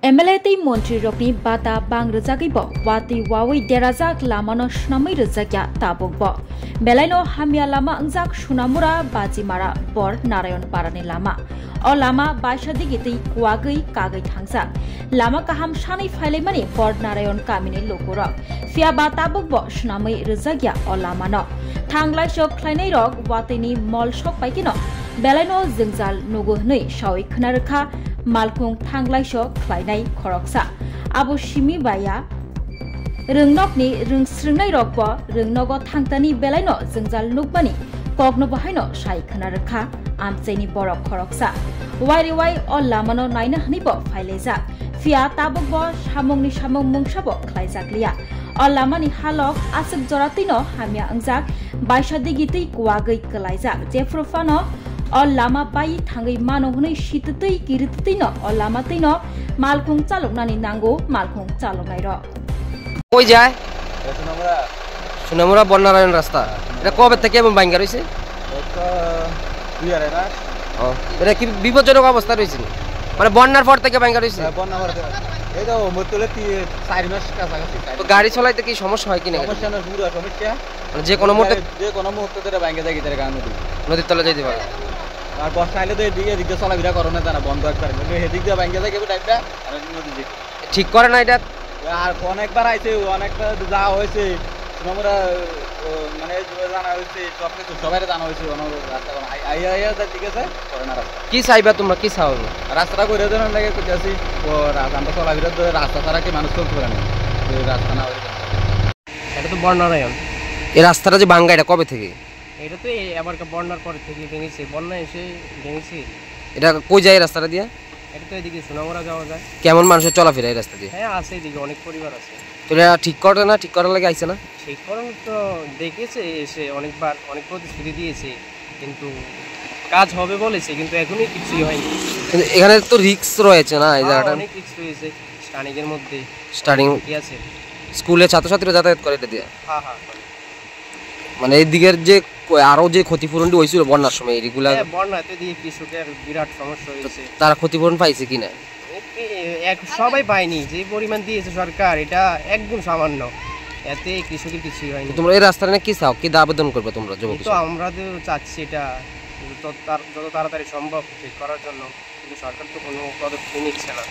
MLA tei Montri rokni bata bang rejagi bo wati wawi derajak lamano snamai rejakya tabuk bo belaino hamia lama angjak sunamura bajimara bor Narayan parani lama o lama baisadi gitei kuagai kagai thangsa lama kaham sanai phailai bor Narayan kamini lokurok fia batabuk bo snamai rejakya o lamano thanglai sok khlainai rok watini mol sok paikino belaino jingjal nugo hnei sawi khnarekha malkung thanglaiso khlainai khoroksa abo simi baya rungnockni rungsrungnai rokbo rungnogo thangtani belaino jingjal nukbani kokno bahaino sai khnarekha amchaini borok khoroksa wai o lamano naina hnibo phailejak fia tabukbo samungni samung mungsabo khlaijakliya o lamani halok asuk joratino hamia angjak baisadi gitei kuagai kalaijak jefrofano o lama bai thangai mano hunai shitutei kiritutei no o lama tei no malkung chaloknani nango malkung chaloknai ro কই যায় সোনামুড়া বন্যারায়ণ রাস্তা এটা কবে থেকে এমন ভাঙ্গা রইছে এটা কি বিপজ্জনক অবস্থা রয়েছে মানে বন্যার পর থেকে ভাঙ্গা রইছে এই তো মতলে 4 মাস কাছাকাছি তো গাড়ি চালাইতে কি সমস্যা হয় কিনা সমস্যা না পুরো সমস্যা মানে যে কোনো মুহূর্তে ধরে ভাঙ্গা যায় গিটার গান নদীর তলে যাইতে পারে আর বর্ষা আইলে তো এদিকে চলাফেরা করে না জানা বন্ধ একবার এদিক দিয়ে ভাঙ্গা যায় কেবল টাইপটা আর নদী ঠিক করে না এটা আর অনেকবার আইছে অনেকটা যাওয়া হয়েছে আমরা মানে জানা হয়েছে সবকিছু সবাই জানা হয়েছে রাস্তা আইয়া ঠিক আছে করে না রাস্তা কি চাইবা তোমরা কি চাও রাস্তাটা করে দেওয়ার লাগে করতেছি ও আমরা চলাফেরা ধরে রাস্তা ছাড়া কি মানুষ চলতে পারে না রাস্তা না এটা তো বন্যারায়ণ এই রাস্তাটা যে ভাঙ্গা এটা কবে থেকে এটা তো আবার বন্যার পর থেকে ভেঙেছে বন্যা এসে ভেঙেছে এটা কই যায় রাস্তাটা দিয়ে এটা তো এদিকে সোনামুড়া যাওয়া যায় কেমন মানুষের চলাফেরা এই রাস্তা দিয়ে হ্যাঁ আছে এদিকে অনেক পরিবার আছে তো এটা ঠিক করে না ঠিক করার লাগে আইছে না ঠিক করার তো দেখেছে এসে অনেকবার অনেক প্রতিশ্রুতি দিয়েছে কিন্তু কাজ হবে বলেছে কিন্তু এখনই কিছুই হয়নি কিন্তু এখানে তো রিস্ক রয়েছে না এই জায়গাটা অনেক রিস্ক রয়েছে স্টার্টিং মধ্যে স্টার্টিং কি আছে স্কুলে ছাত্রছাত্রীরা যাতায়াত করে এটা দিয়ে হ্যাঁ মানে এই দিকের যে আরো যে ক্ষতিপূরণটি হয়েছিল বন্যার সময় রেগুলার বন্যাতে দিয়ে কৃষকের বিরাট সমস্যা হয়েছে তারা ক্ষতিপূরণ পাইছে কিনা সবাই পায়নি যে পরিমাণ দিয়েছে সরকার এটা একদম সামান্য এতে কৃষকের কিছুই হয়নি তোমরা এই রাস্তাটা কি চাও কি আবেদন করবে তোমরা যুবক তো আমরা তো চাচ্ছি এটা যত তাড়াতাড়ি সম্ভব ঠিক করার জন্য কিন্তু সরকার তো কোনো পদক্ষেপ নিচ্ছে না